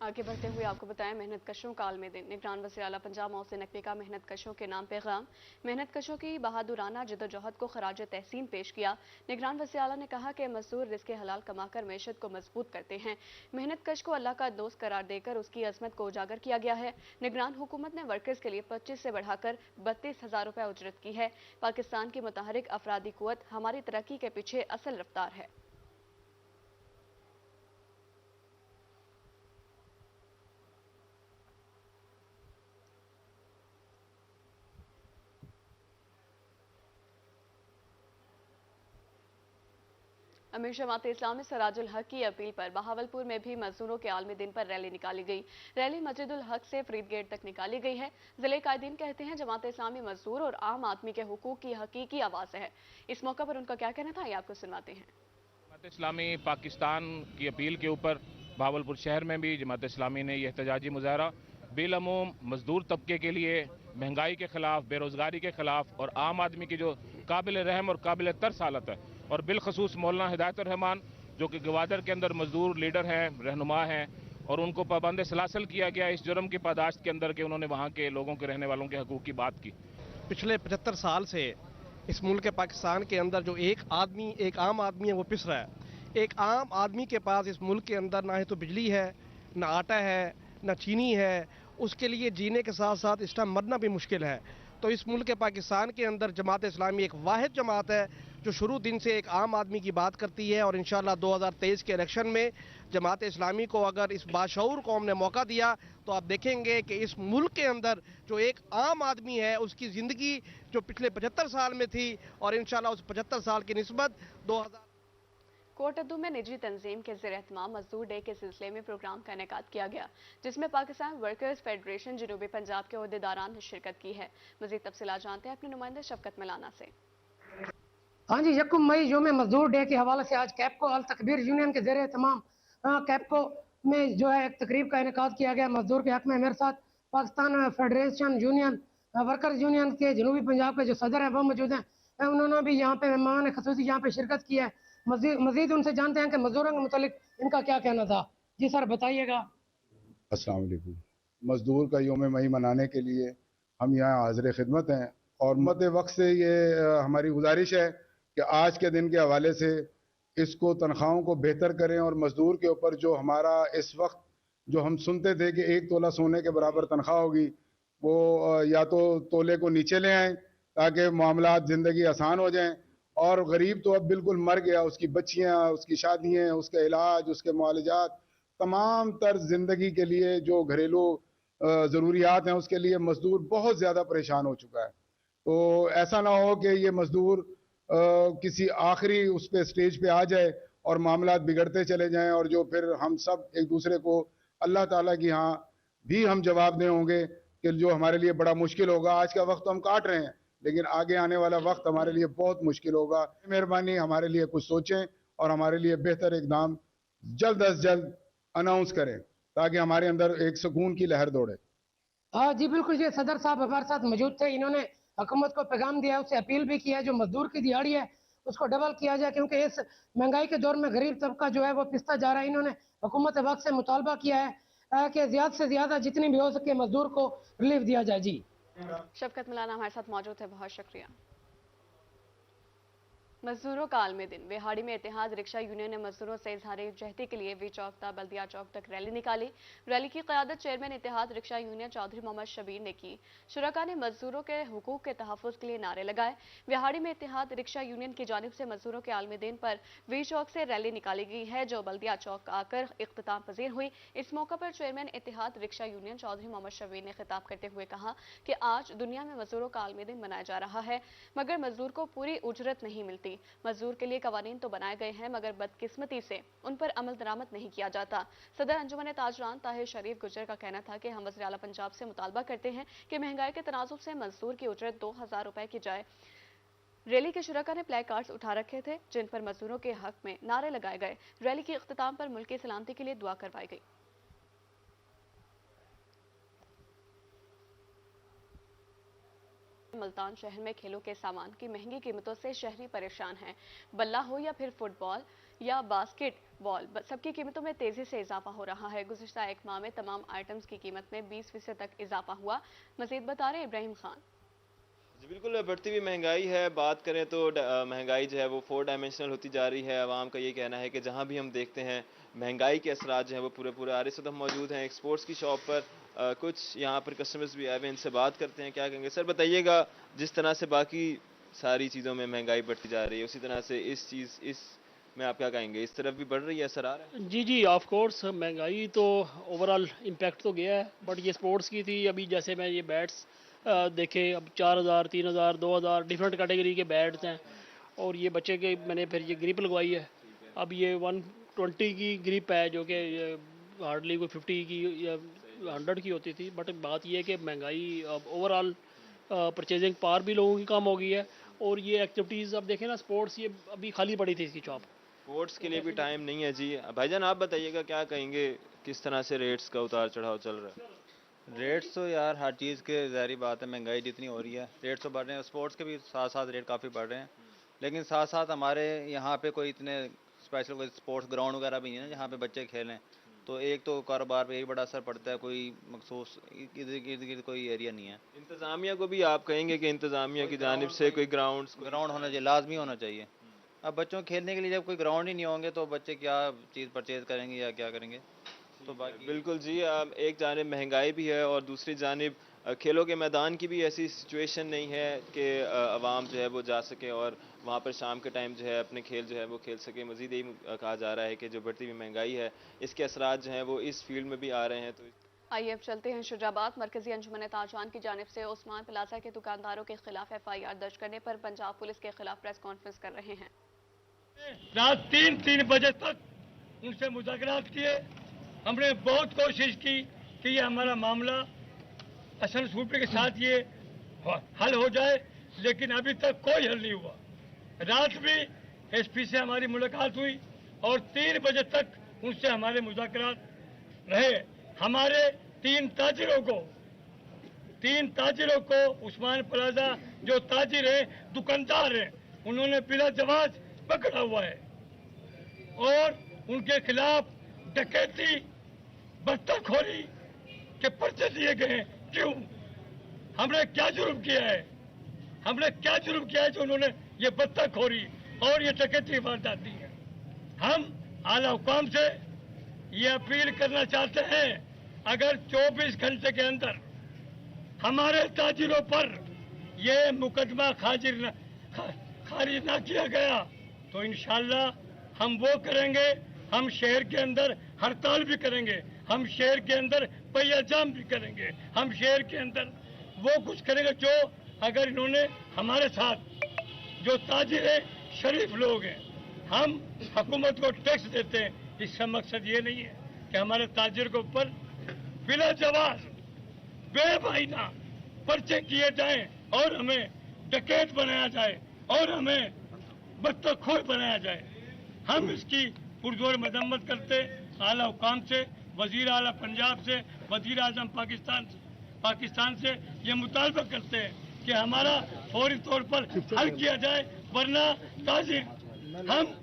आगे बढ़ते हुए आपको बताएं, मेहनत कशों का आलमी दिन। निगरान वज़ीर आला पंजाब मोहसिन नकवी का मेहनत कशों के नाम पैगाम। मेहनत कशों की बहादुराना जद्दोजहद को खराज तहसीन पेश किया। निगरान वज़ीर आला ने कहा कि मजदूर रिज़्क़ हलाल कमाकर मैशत को मजबूत करते हैं। मेहनत कश को अल्लाह का दोस्त करार देकर उसकी अजमत को उजागर किया गया है। निगरान हुकूमत ने वर्कर्स के लिए 25 से बढ़ाकर 32,000 रुपये उजरत की है। पाकिस्तान की मुतहरिक अफरादी कुव्वत हमारी तरक्की के पीछे असल रफ्तार है। अमीर जमात इस्लामी सराजुल हक की अपील पर बहावलपुर में भी मजदूरों के आलमी दिन पर रैली निकाली गई। रैली मस्जिदुल हक से फरीद गेट तक निकाली गई है। जिले कायदीन कहते हैं जमात इस्लामी मजदूर और आम आदमी के हुकूक की हकीकी आवाज़ है। इस मौका पर उनका क्या कहना था, ये आपको सुनाते हैं। जमात इस्लामी पाकिस्तान की अपील के ऊपर बहावलपुर शहर में भी जमात इस्लामी ने यह एहतजाजी मुजाहरा बिलअमूम मजदूर तबके के लिए, महंगाई के खिलाफ, बेरोजगारी के खिलाफ और आम आदमी की जो काबिल रहम और काबिल तरस हालत है, और बिलखसूस मौलाना हिदायतुर्रहमान जो कि गवादर के अंदर मजदूर लीडर हैं, रहनुमा हैं, और उनको पाबंद सलासल किया गया इस जुर्म की पादाश्त के अंदर के उन्होंने वहाँ के लोगों के रहने वालों के हकूक़ की बात की। पिछले 75 साल से इस मुल्क पाकिस्तान के अंदर जो एक आम आदमी है वो पिस रहा है। एक आम आदमी के पास इस मुल्क के अंदर ना ही तो बिजली है, ना आटा है, ना चीनी है। उसके लिए जीने के साथ साथ इस टाइम मरना भी मुश्किल है। तो इस मुल्क पाकिस्तान के अंदर जमात इस्लामी एक वाहिद जमात है जो शुरू दिन से एक आम आदमी की बात करती है, और इंशाअल्लाह 2023 के इलेक्शन में जमात इस्लामी को अगर इस बाशऊर कौम ने मौका दिया तो आप देखेंगे कि इस मुल्क के अंदर जो एक आम आदमी है उसकी ज़िंदगी जो पिछले 75 साल में थी, और इंशाअल्लाह उस 75 साल की निस्बत 2000 कोटद्दू में निजी तंजीम के ज़ेर एहतमाम मजदूर डे के सिलसिले में प्रोग्राम का इनेकाद किया गया, जिसमें पाकिस्तान वर्कर्स फेडरेशन जनूबी पंजाब के ओहदेदारान ने शिरकत की है। मज़ीद तफसीलात जानते हैं अपने नुमाइंदे शफकत मलाना से। हाँ जी, 1 मई यौम मजदूर डे के हवाले से आज कैपको अल तकबीर यूनियन के ज़ेर तमाम कैपको में जो है एक तकरीब का इनेकाद किया गया मजदूर के हक में। मेरे साथ Pakistan federation union workers union के जनूबी पंजाब के जो सदर है वो मौजूद हैं। उन्होंने भी यहाँ पे मेहमान खसूसी यहाँ पे शिरकत की है। मजीद उनसे जानते हैं कि मजदूरों के मुतालिक इनका क्या कहना था। जी सर, बताइएगा। अस्सलाम वालेकुम। मजदूर का यौम मई मनाने के लिए हम यहाँ हाजिर खिदमत हैं, और मध्य वक्त से ये हमारी गुजारिश है कि आज के दिन के हवाले से इसको तनख्वाहों को बेहतर करें, और मजदूर के ऊपर जो हमारा इस वक्त जो हम सुनते थे कि 1 तोला सोने के बराबर तनख्वाह होगी, वो या तो तोले को नीचे ले आएँ ताकि मामलात ज़िंदगी आसान हो जाएं। और गरीब तो अब बिल्कुल मर गया, उसकी बच्चियाँ, उसकी शादियाँ, उसका इलाज, उसके मुआलजात, तमाम तर ज़िंदगी के लिए जो घरेलू ज़रूरियात हैं उसके लिए मजदूर बहुत ज़्यादा परेशान हो चुका है। तो ऐसा ना हो कि ये मजदूर किसी आखिरी उस पे स्टेज पे आ जाए और मामलात बिगड़ते चले जाएं, और जो फिर हम सब एक दूसरे को अल्लाह ताला की यहाँ भी हम जवाब दे होंगे कि जो हमारे लिए बड़ा मुश्किल होगा। आज का वक्त हम काट रहे हैं, लेकिन आगे आने वाला वक्त हमारे लिए बहुत मुश्किल होगा। मेहरबानी हमारे लिए कुछ सोचें और हमारे लिए बेहतर इकदाम जल्द अज जल्द अनाउंस करें ताकि हमारे अंदर एक सुकून की लहर दौड़े। हाँ जी बिल्कुल, ये सदर साहब हमारे साथ मौजूद थे। इन्होंने हुकूमत को पैगाम दिया, उससे अपील भी किया जो मजदूर की दिहाड़ी है उसको डबल किया जाए, क्योंकि इस महंगाई के दौर में गरीब तबका जो है वो पिसता जा रहा है। इन्होंने हुकूमत वक्त से मुतालबा किया है कि ज़्यादा से ज़्यादा जितनी भी हो सके मजदूर को रिलीफ दिया जाए। जी शफकत मलाना हमारे साथ मौजूद है, बहुत शुक्रिया। मजदूरों का आलमी दिन। बिहाड़ी में इत्तेहाद रिक्शा यूनियन ने मजदूरों से इजहार यकजहती के लिए वी चौक ता बल्दिया चौक तक रैली निकाली। रैली की क़यादत चेयरमैन इत्तेहाद रिक्शा यूनियन चौधरी मोहम्मद शबीर ने की। शुरका ने मजदूरों के हुकूक के तहफ़्फ़ुज़ के लिए नारे लगाए। बिहाड़ी में इत्तेहाद रिक्शा यूनियन की जानिब से मजदूरों के आलमी दिन पर वी चौक से रैली निकाली गई है जो बल्दिया चौक आकर इख्तिताम पजीर हुई। इस मौका पर चेयरमैन इत्तेहाद रिक्शा यूनियन चौधरी मोहम्मद शबीर ने खिताब करते हुए कहा कि आज दुनिया में मजदूरों का आलमी दिन मनाया जा रहा है, मगर मजदूर को पूरी उजरत नहीं मिलती। मजदूर के लिए कवानीन तो बनाए गए हैं, मगर बदकिस्मती से उन पर अमल दरामद नहीं किया जाता। सदर अंजुमन ताजरान ताहिर शरीफ गुजर का कहना था कि हम वज़ीर आला पंजाब से मुतालबा करते हैं कि महंगाई के तनाजुब से मजदूर की उजरत 2000 रुपए की जाए। रैली के शुरका ने प्ले कार्ड्स उठा रखे थे जिन पर मजदूरों के हक में नारे लगाए गए। रैली के इख्तिताम पर मुल्क की सलामती के लिए दुआ करवाई गई। मुल्तान शहर में खेलों के सामान की महंगी कीमतों से शहरी परेशान हैं। बल्ला हो या फिर फुटबॉल या बास्केट वॉल सबकी कीमतों में तेजी से इजाफा हो रहा है। गुज़िश्ता एक माह में तमाम आइटम्स की कीमत में 20% तक इजाफा हुआ। मज़ीद बता रहे इब्राहिम खान। जी बिल्कुल, बढ़ती हुई महंगाई है। बात करें तो महंगाई जो है वो 4 डायमेंशनल होती जा रही है। आवाम का ये कहना है कि जहाँ भी हम देखते हैं महंगाई के असरात जो हैं वो पूरे आ रहे। इस वक्त हम मौजूद हैं एक्सपोर्ट्स की शॉप पर। कुछ यहाँ पर कस्टमर्स भी आए हुए हैं, इनसे बात करते हैं। क्या कहेंगे सर? बताइएगा, जिस तरह से बाकी सारी चीज़ों में महंगाई बढ़ती जा रही है, उसी तरह से इस में आप क्या कहेंगे? इस तरफ भी बढ़ रही है, असर आ रहा है? जी ऑफ कोर्स महंगाई तो ओवरऑल इम्पैक्ट तो गया है, बट ये स्पोर्ट्स की थी। अभी जैसे मैं ये बैट्स देखे, अब 4000, 3000, 2000 डिफरेंट कैटेगरी के बैट्स हैं। और ये बच्चे के मैंने फिर ये ग्रिप लगवाई है। अब ये 120 की ग्रिप है, जो कि हार्डली कोई 50 की या 100 की होती थी। बट बात ये है कि महंगाई ओवरऑल परचेजिंग पावर भी लोगों की कम हो गई है। और ये एक्टिविटीज़ अब देखें ना, स्पोर्ट्स ये अभी खाली पड़ी थी इसकी शॉप। स्पोर्ट्स के लिए भी टाइम नहीं है। जी भाईजान, आप बताइएगा, क्या कहेंगे, किस तरह से रेट्स का उतार चढ़ाव चल रहा है? रेट्स तो यार हर चीज़ के ज़ाहिर बात है, महंगाई जितनी हो रही है रेट्स तो बढ़ रहे हैं। स्पोर्ट्स के भी साथ साथ रेट काफ़ी बढ़ रहे हैं। लेकिन साथ साथ हमारे यहाँ पे कोई इतने स्पेशल कोई स्पोर्ट्स ग्राउंड वगैरह भी नहीं है जहाँ पे बच्चे खेलें। तो एक तो कारोबार पे यही बड़ा असर पड़ता है, कोई मखसूस इर्द गिर्द कोई एरिया नहीं है। इंतज़ामिया को भी आप कहेंगे कि इंतज़ामिया की जानिब से कोई ग्राउंड होना चाहिए, लाजमी होना चाहिए। अब बच्चों खेलने के लिए जब कोई ग्राउंड ही नहीं होंगे तो बच्चे क्या चीज़ परचेज करेंगे या क्या करेंगे? तो बाकी बिल्कुल जी, एक जानिब महंगाई भी है और दूसरी जानिब खेलों के मैदान की भी ऐसी सिचुएशन नहीं है कि आवाम जो है वो जा सके और वहाँ पर शाम के टाइम जो है अपने खेल जो है वो खेल सके। मज़ीद यही कहा जा रहा है कि जो बढ़ती हुई महंगाई है इसके असरात जो हैं वो इस फील्ड में भी आ रहे हैं। तो आइए अब चलते हैं शुजाबाद। मरकजी अंजुमन ताजवान की जानिब से उस्मान प्लाजा के दुकानदारों के खिलाफ FIR दर्ज करने पर पंजाब पुलिस के खिलाफ प्रेस कॉन्फ्रेंस कर रहे हैं। रात 3 बजे तक उनसे मुज़ाकरात किए। हमने बहुत कोशिश की कि ये हमारा मामला असल सूबे के साथ ये हल हो जाए, लेकिन अभी तक कोई हल नहीं हुआ। रात भी SP से हमारी मुलाकात हुई और 3 बजे तक उनसे हमारे मुज़ाकरात रहे। हमारे 3 ताजिरों को उस्मान प्लाजा जो ताजिर है, दुकानदार है, उन्होंने बिला जवाज पकड़ा हुआ है और उनके खिलाफ डकैती, बत्ताखोरी के पर्चे दिए गए हैं। क्यों? हमने क्या जुर्म किया है? जो उन्होंने ये बत्ताखोरी और ये डकैती वारदात दी है? हम आला हुकाम से ये अपील करना चाहते हैं, अगर 24 घंटे के अंदर हमारे ताजिरों पर ये मुकदमा खारिज ना किया गया तो इंशाअल्लाह हम वो करेंगे। हम शहर के अंदर हड़ताल भी करेंगे, हम शहर के अंदर पहियाजाम भी करेंगे, हम शहर के अंदर वो कुछ करेंगे जो अगर इन्होंने हमारे साथ जो ताजिर है, शरीफ लोग हैं, हम हुकूमत को टैक्स देते हैं। इसका मकसद ये नहीं है कि हमारे ताजिर के ऊपर बिला जवाज बेबहाना पर्चे किए जाएं और हमें डकैत बनाया जाए और हमें बत्तखोर बनाया जाए। हम इसकी पुरजोर मजम्मत करते आला हुकाम से, वजीर आला पंजाब से, वजीर आजम पाकिस्तान से ये मुतालबा करते हैं कि हमारा फौरी तौर पर हल किया जाए, वरना ताजिर हम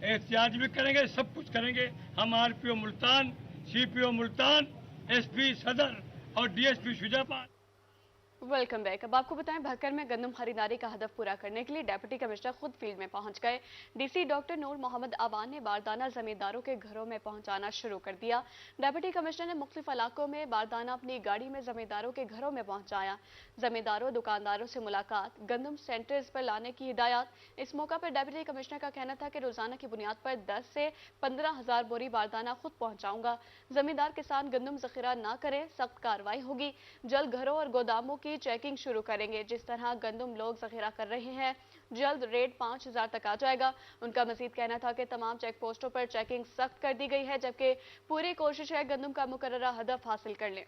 एहतियाज भी करेंगे, सब कुछ करेंगे। हम RPO Multan, CPO Multan, SP सदर और DSP शुजाबाद। Welcome back. अब आपको बताएं, भक्कर में गंदम खरीदारी का हदफ पूरा करने के लिए डिप्टी कमिश्नर खुद फील्ड में पहुंच गए। DC डॉक्टर नूर मोहम्मद आवान ने बारदाना जमींदारों के घरों में पहुंचाना शुरू कर दिया। डिप्टी कमिश्नर ने मुख्तलिफ इलाकों में बारदाना अपनी गाड़ी में जमींदारों के घरों में पहुंचाया। जमींदारों, दुकानदारों से मुलाकात, गंदम सेंटर्स पर लाने की हिदायत। इस मौका पर डिप्टी कमिश्नर का कहना था कि रोजाना की बुनियाद पर 10 से 15,000 बोरी बारदाना खुद पहुंचाऊंगा। जमींदार किसान गंदम जखीरा न करें, सख्त कार्रवाई होगी। जल्द घरों और गोदामों की चेकिंग शुरू करेंगे। जिस तरह गंदम लोग जखीरा कर रहे हैं, जल्द रेट 5,000 तक आ जाएगा। उनका मजीद कहना था कि तमाम चेक पोस्टों पर चेकिंग सख्त कर दी गई है, जबकि पूरी कोशिश है गंदम का मुकर्ररा हदफ हासिल कर लें।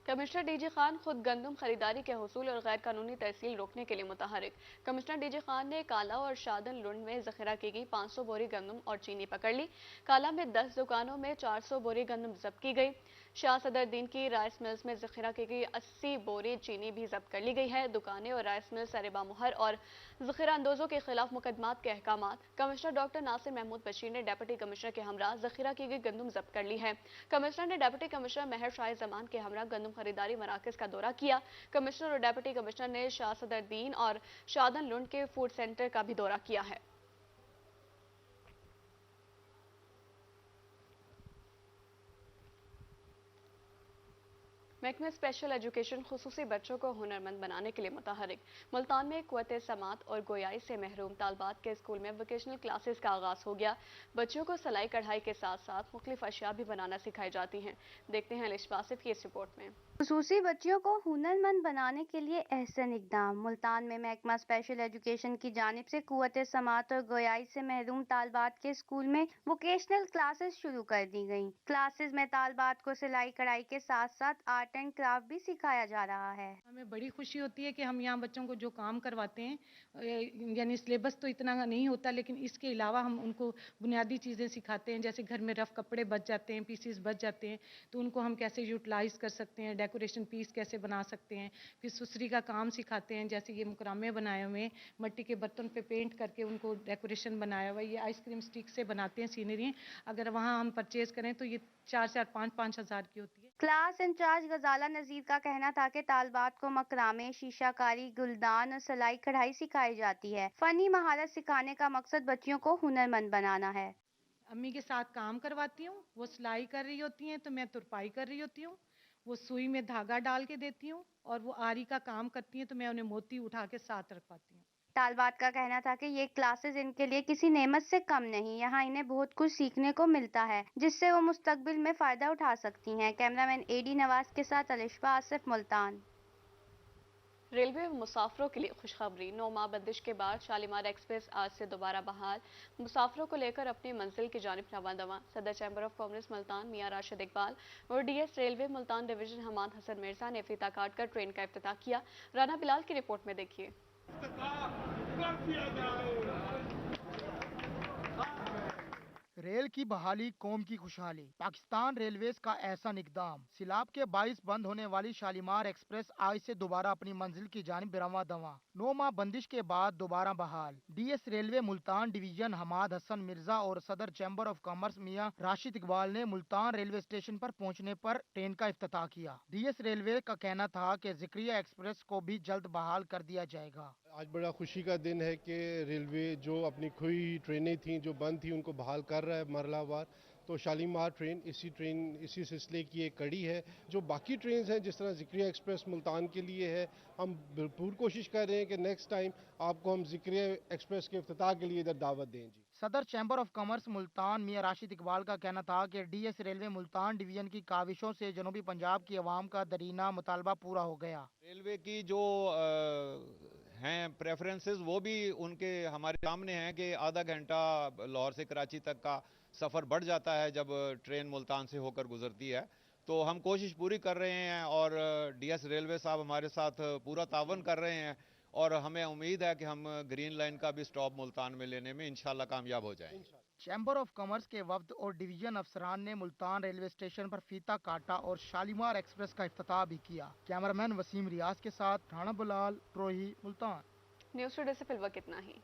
कमिश्नर DG खान खुद गंदम खरीदारी के हुसूल और गैर कानूनी तरसील रोकने के लिए मुतहरिक। कमिश्नर DG खान ने काला और शादन लुंड में जखीरा की गई 500 बोरी गंदम और चीनी पकड़ ली। काला में 10 दुकानों में 400 बोरी गंदम जब्त की गई। शाह सदर दीन की राइस मिल्स में ज़ख़ीरा की गई 80 बोरी चीनी भी जब्त कर ली गई है। दुकानें और राइस मिल सरेबा मुहर और ज़ख़ीरा अंदोज़ों के खिलाफ मुकदमात के अहकामात। कमिश्नर डॉक्टर नासिर महमूद बशीर ने डिप्टी कमिश्नर के हमरा ज़ख़ीरा की गई गंदम जब्त कर ली है। कमिश्नर ने डिप्टी कमिश्नर महर शाह जमान के हमरा गंदम खरीदारी मराकज़ का दौरा किया। कमिश्नर और डिप्टी कमिश्नर ने शाह सदर दीन और शादन लुंड के फूड सेंटर का भी दौरा किया है। महकमे स्पेशल एजुकेशन खुसूसी बच्चों को हुनरमंद बनाने के लिए मुतहरिक। मुल्तान में क़ुव्वत समात और गोयाई से महरूम तालबात के स्कूल में वोकेशनल क्लासेस का आगाज़ हो गया। बच्चों को सिलाई कढ़ाई के साथ साथ मुख्तलिफ अशिया भी बनाना सिखाई जाती हैं। देखते हैं अलिश वासिफ की इस रिपोर्ट में। खुसूसी बच्चियों को हुनरमंद बनाने के लिए अहसन इक़दाम। मुल्तान में महकमा स्पेशल एजुकेशन की जानिब से क़ुव्वत समात और गोयाई से महरूम तालबात के स्कूल में वोकेशनल क्लासेस शुरू कर दी गयी। क्लासेस में तालबात को सिलाई कढ़ाई के साथ साथ आर्ट एंड क्राफ्ट भी सिखाया जा रहा है। हमें बड़ी खुशी होती है कि हम यहाँ बच्चों को जो काम करवाते हैं, यानी सिलेबस तो इतना नहीं होता, लेकिन इसके अलावा हम उनको बुनियादी चीज़ें सिखाते हैं। जैसे घर में रफ कपड़े बच जाते हैं, पीसीस बच जाते हैं, तो उनको हम कैसे यूटिलाइज कर सकते हैं, डेकोरेशन पीस कैसे बना सकते हैं। फिर सुसरी का काम सिखाते हैं, जैसे ये मुकरामे बनाए हुए मिट्टी के बर्तन पे पेंट करके उनको डेकोरेशन बनाया हुआ। ये आइसक्रीम स्टिक से बनाते हैं सीनरी। अगर वहाँ हम परचेज करें तो ये 4,000 5,000 हज़ार की होती है। क्लास इंचार्ज गजाला नजीर का कहना था कि तालबात को मकरामे, शीशाकारी, गुलदान और सिलाई कढ़ाई सिखाई जाती है। फनी महारत सिखाने का मकसद बच्चियों को हुनरमंद बनाना है। अम्मी के साथ काम करवाती हूँ, वो सिलाई कर रही होती हैं तो मैं तुरपाई कर रही होती हूँ। वो सुई में धागा डाल के देती हूँ और वो आरी का काम करती हैं तो मैं उन्हें मोती उठा के साथ रखवाती हूँ। तालबात का कहना था कि ये क्लासेस इनके लिए किसी नेमत से कम नहीं। यहाँ इन्हें बहुत कुछ सीखने को मिलता है जिससे वो मुस्तकबिल में फ़ायदा उठा सकती हैं। कैमरामैन एडी नवाज के साथ अलिशा आसिफ, मुल्तान। रेलवे मुसाफिरों के लिए खुशखबरी। 9 माह बंदिश के बाद शालीमार एक्सप्रेस आज से दोबारा बहाल। मुसाफिरों को लेकर अपनी मंजिल की जानिब रवां। सदर chamber of commerce Multan Mian Rashid Iqbal और DS railway Multan division Hammad Hasan Mirza ने फीता काट कर ट्रेन का इफ्तिताह किया। राना बिलाल की रिपोर्ट में देखिए। रेल की बहाली कौम की खुशहाली। पाकिस्तान रेलवेज का एहसन इक़दाम। सिलाब के बाइस बंद होने वाली शालीमार एक्सप्रेस आज से दोबारा अपनी मंजिल की जानिब रवां दवां। 9 माह बंदिश के बाद दोबारा बहाल। DS railway Multan division Hammad Hasan Mirza और सदर chamber of commerce Mian Rashid Iqbal ने मुल्तान रेलवे स्टेशन पर पहुंचने पर ट्रेन का इफ्तिताह किया। डीएस रेलवे का कहना था कि ज़िक्रिया एक्सप्रेस को भी जल्द बहाल कर दिया जाएगा। आज बड़ा खुशी का दिन है कि रेलवे जो अपनी खोई ट्रेनें थीं जो बंद थी उनको बहाल कर रहा है मरलावार। तो शालीमार ट्रेन इसी सिलसिले की एक कड़ी है। जो बाकी ट्रेन हैं जिस तरह ज़िक्रिया एक्सप्रेस मुल्तान के लिए है, हम भरपूर कोशिश कर रहे हैं कि नेक्स्ट टाइम आपको हम ज़िक्रिया एक्सप्रेस के इफ्तिताह के लिए इधर दावत दें। जी। सदर chamber of commerce Multan Mian Rashid Iqbal का कहना था कि डीएस रेलवे मुल्तान डिवीजन की काविशों से जनूबी पंजाब की आवाम का दरीना मुतालबा पूरा हो गया। रेलवे की जो हैं प्रेफरेंसेस वो भी उनके हमारे सामने हैं कि आधा घंटा लाहौर से कराची तक का सफ़र बढ़ जाता है जब ट्रेन मुल्तान से होकर गुजरती है। तो हम कोशिश पूरी कर रहे हैं और डीएस रेलवे साहब हमारे साथ पूरा तावन कर रहे हैं और हमें उम्मीद है कि हम ग्रीन लाइन का भी स्टॉप मुल्तान में लेने में इंशाल्लाह कामयाब हो जाएंगे। चैम्बर ऑफ कॉमर्स के वफ्द और डिवीजन अफसरान ने मुल्तान रेलवे स्टेशन पर फीता काटा और शालीमार एक्सप्रेस का इफ्तिताह भी किया। कैमरामैन वसीम रियाज के साथ राना बिलाल, प्रोही, मुल्तान। न्यूज़ टुडे से फिलहाल इतना ही।